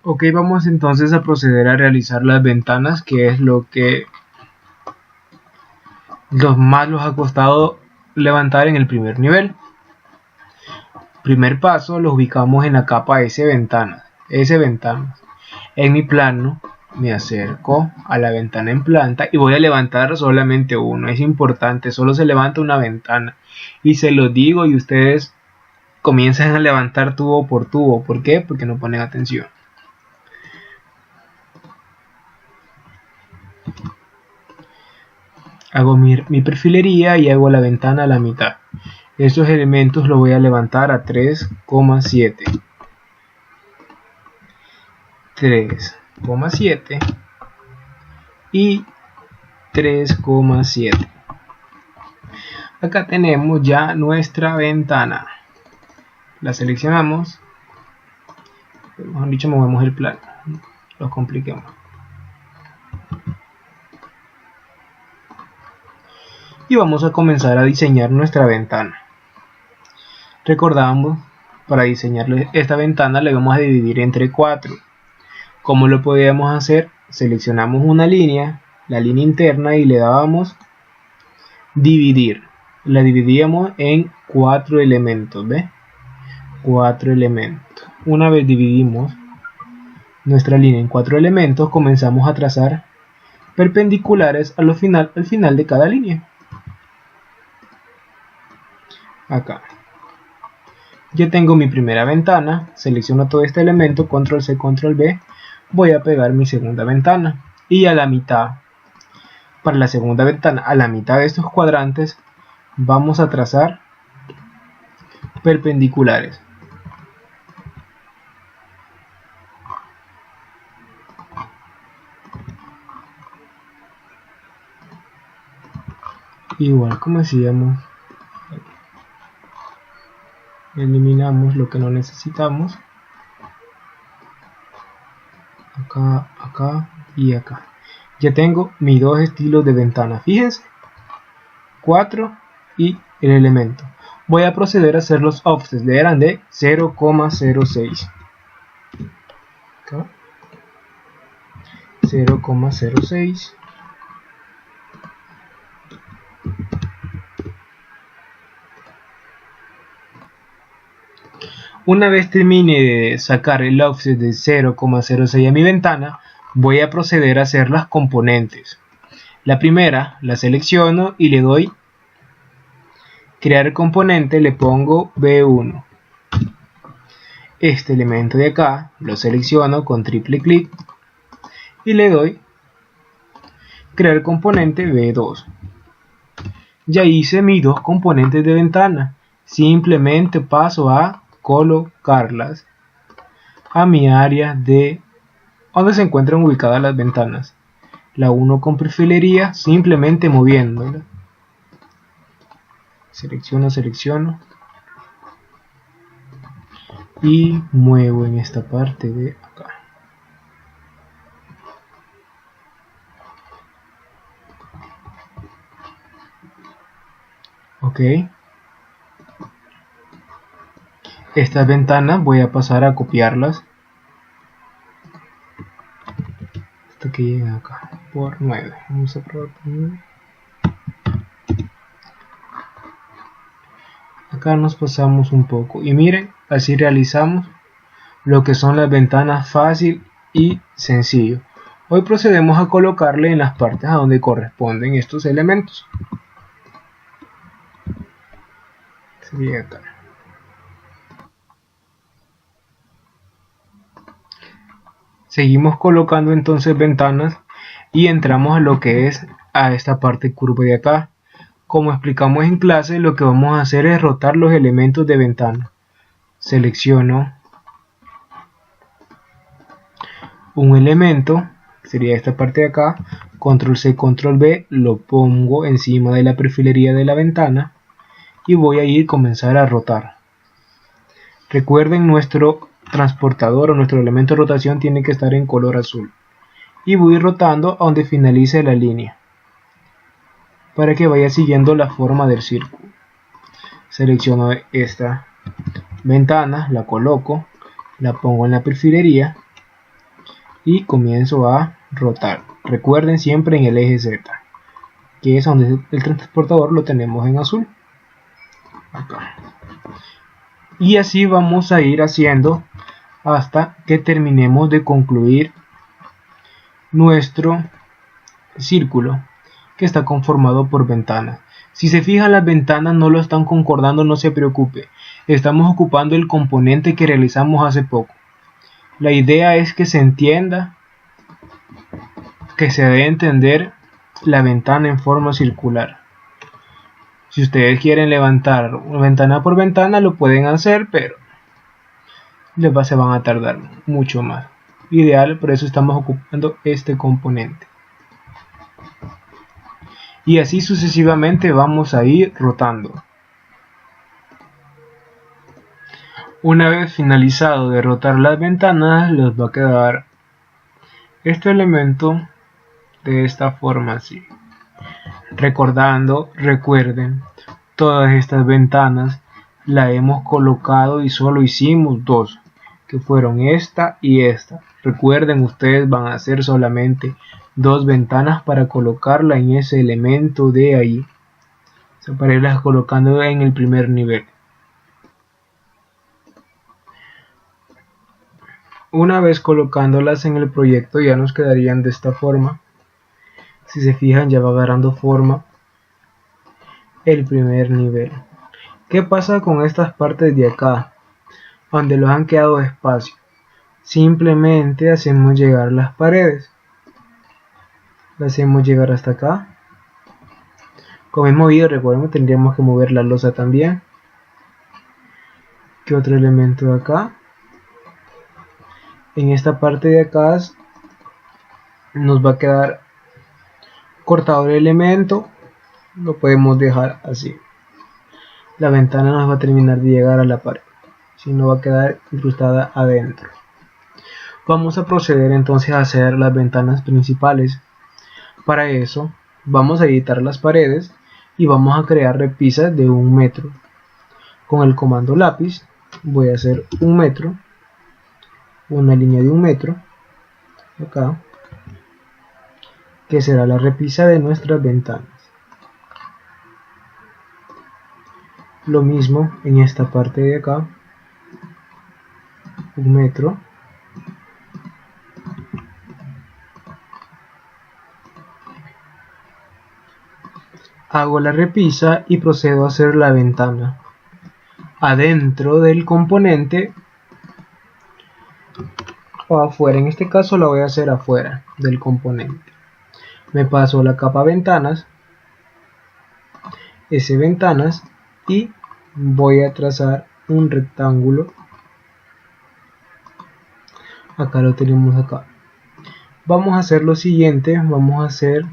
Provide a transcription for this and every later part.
Ok, vamos entonces a proceder a realizar las ventanas, que es lo que más los ha costado levantar en el primer nivel. Primer paso, los ubicamos en la capa S ventanas. En mi plano me acerco a la ventana en planta y voy a levantar solamente uno. Es importante, solo se levanta una ventana. Y se lo digo y ustedes comienzan a levantar tubo por tubo. ¿Por qué? Porque no ponen atención. Hago mi perfilería y hago la ventana a la mitad. Estos elementos los voy a levantar a 3,7. 3,7 y 3,7. Acá tenemos ya nuestra ventana. La seleccionamos. Mejor dicho, movemos el plano. Lo compliquemos. Y vamos a comenzar a diseñar nuestra ventana. Recordamos, para diseñar esta ventana la vamos a dividir entre 4. ¿Cómo lo podíamos hacer? Seleccionamos una línea, la línea interna, y le dábamos dividir. La dividíamos en 4 elementos, ¿ves? 4 elementos. Una vez dividimos nuestra línea en 4 elementos, comenzamos a trazar perpendiculares al final de cada línea. Acá ya tengo mi primera ventana, selecciono todo este elemento, control C, control V, voy a pegar mi segunda ventana y a la mitad, para la segunda ventana, a la mitad de estos cuadrantes vamos a trazar perpendiculares. Igual como hacíamos, eliminamos lo que no necesitamos, acá, acá y acá. Ya tengo mis dos estilos de ventana, fíjense, 4 y el elemento. Voy a proceder a hacer los offsets, eran de 0,06. 0,06. Una vez termine de sacar el offset de 0,06 a mi ventana, voy a proceder a hacer las componentes. La primera la selecciono y le doy crear componente, le pongo B1. Este elemento de acá lo selecciono con triple clic y le doy crear componente B2. Ya hice mis dos componentes de ventana, simplemente paso a colocarlas a mi área de donde se encuentran ubicadas las ventanas. La 1 con perfilería, simplemente moviéndola. Selecciono y muevo en esta parte de acá. Ok. Estas ventanas voy a pasar a copiarlas hasta que lleguen acá por 9. Vamos a probar por 9. Acá nos pasamos un poco y miren, así realizamos lo que son las ventanas fácil y sencillo. Hoy procedemos a colocarle en las partes a donde corresponden estos elementos. Sería acá. Seguimos colocando entonces ventanas y entramos a lo que es a esta parte curva de acá. Como explicamos en clase, lo que vamos a hacer es rotar los elementos de ventana. Selecciono un elemento, sería esta parte de acá, control C, control V, lo pongo encima de la perfilería de la ventana y voy a comenzar a rotar. Recuerden, nuestro transportador o nuestro elemento de rotación tiene que estar en color azul. Y voy rotando a donde finalice la línea, para que vaya siguiendo la forma del círculo. Selecciono esta ventana, la coloco, la pongo en la perfilería y comienzo a rotar. Recuerden siempre en el eje Z, que es donde el transportador lo tenemos en azul. Acá. Y así vamos a ir haciendo hasta que terminemos de concluir nuestro círculo, que está conformado por ventanas. Si se fijan, las ventanas no lo están concordando, no se preocupe. Estamos ocupando el componente que realizamos hace poco. La idea es que se entienda, que se debe entender la ventana en forma circular. Si ustedes quieren levantar ventana por ventana, lo pueden hacer, pero se van a tardar mucho más. Ideal, por eso estamos ocupando este componente. Y así sucesivamente vamos a ir rotando. Una vez finalizado de rotar las ventanas, les va a quedar este elemento de esta forma así. Recuerden, todas estas ventanas las hemos colocado y solo hicimos dos, que fueron esta y esta. Recuerden, ustedes van a hacer solamente dos ventanas para colocarla en ese elemento de ahí, para irlas colocando en el primer nivel. Una vez colocándolas en el proyecto, ya nos quedarían de esta forma. Si se fijan, ya va agarrando forma el primer nivel. ¿Qué pasa con estas partes de acá, donde los han quedado espacio? Simplemente hacemos llegar las paredes. Las hacemos llegar hasta acá. Como hemos movido, recuerden, tendríamos que mover la losa también. ¿Qué otro elemento de acá? En esta parte de acá nos va a quedar cortado el elemento. Lo podemos dejar así. La ventana nos va a terminar de llegar a la pared, si no va a quedar incrustada adentro. Vamos a proceder entonces a hacer las ventanas principales. Para eso vamos a editar las paredes y vamos a crear repisas de 1 metro. Con el comando lápiz voy a hacer 1 metro, una línea de 1 metro acá, que será la repisa de nuestras ventanas. Lo mismo en esta parte de acá, 1 metro. Hago la repisa y procedo a hacer la ventana adentro del componente o afuera. En este caso la voy a hacer afuera del componente. Me paso la capa ventanas, ventanas, y voy a trazar un rectángulo. Acá lo tenemos acá. Vamos a hacer lo siguiente, vamos a hacer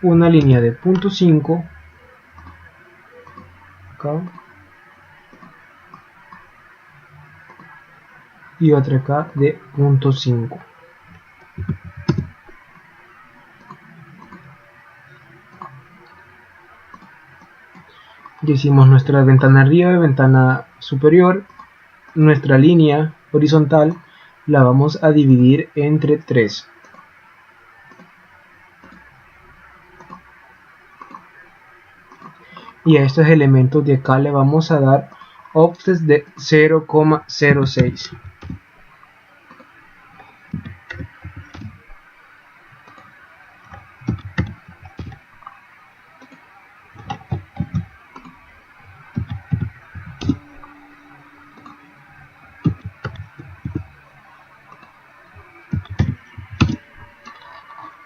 una línea de punto 5 acá y otra acá de punto 5. Ya hicimos nuestra ventana arriba y ventana superior. Nuestra línea horizontal la vamos a dividir entre 3. Y a estos elementos de acá le vamos a dar offsets de 0,06.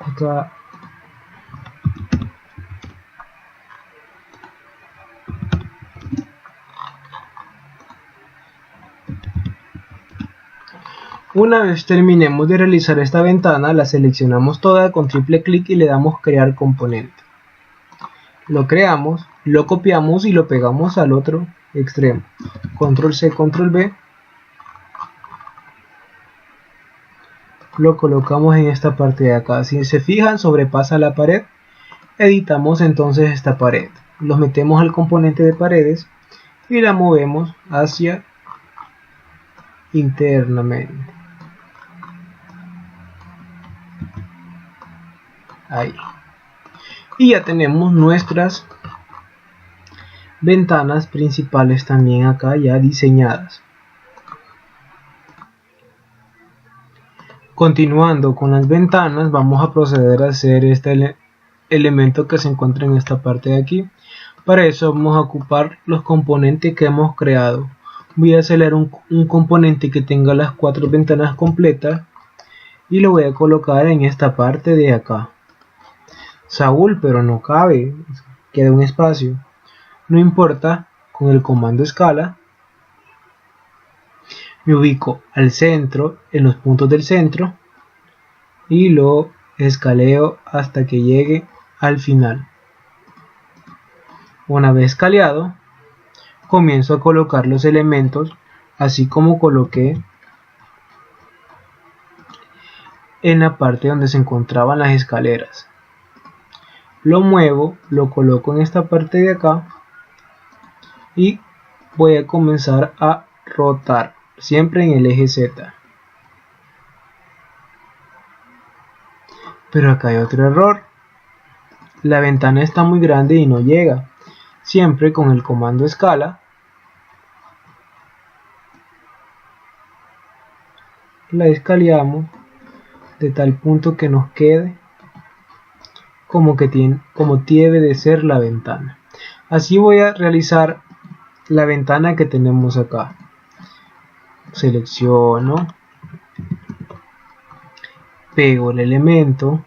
Acá una vez terminemos de realizar esta ventana, la seleccionamos toda con triple clic y le damos crear componente. Lo creamos, lo copiamos y lo pegamos al otro extremo. Control C, Control V. Lo colocamos en esta parte de acá. Si se fijan, sobrepasa la pared. Editamos entonces esta pared. Los metemos al componente de paredes y la movemos hacia internamente. ahí. Y ya tenemos nuestras ventanas principales también acá ya diseñadas. Continuando con las ventanas, vamos a proceder a hacer este elemento que se encuentra en esta parte de aquí. Para eso vamos a ocupar los componentes que hemos creado. Voy a hacer un componente que tenga las 4 ventanas completas y lo voy a colocar en esta parte de acá. Saúl, pero no cabe, queda un espacio. No importa, con el comando escala me ubico al centro, en los puntos del centro, y lo escaleo hasta que llegue al final. Una vez escaleado, comienzo a colocar los elementos así como coloqué en la parte donde se encontraban las escaleras. Lo muevo, lo coloco en esta parte de acá y voy a comenzar a rotar, siempre en el eje Z. Pero acá hay otro error. La ventana está muy grande y no llega. Siempre con el comando escala la escaleamos de tal punto que nos quede como debe de ser la ventana. Así voy a realizar la ventana que tenemos acá. Selecciono, pego el elemento,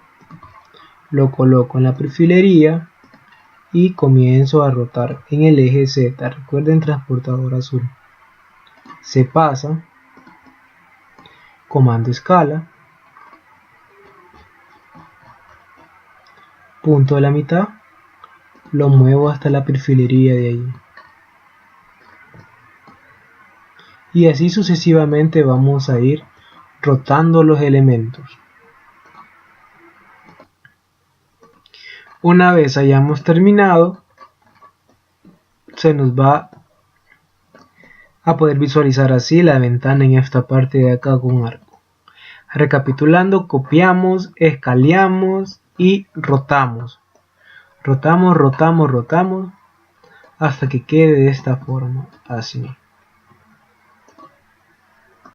lo coloco en la perfilería y comienzo a rotar en el eje Z. Recuerden, transportador azul. Se pasa, comando escala, punto de la mitad, lo muevo hasta la perfilería de ahí. Y así sucesivamente vamos a ir rotando los elementos. Una vez hayamos terminado, se nos va a poder visualizar así la ventana en esta parte de acá con arco. Recapitulando, copiamos, escaleamos y rotamos. Rotamos, rotamos, rotamos hasta que quede de esta forma, así.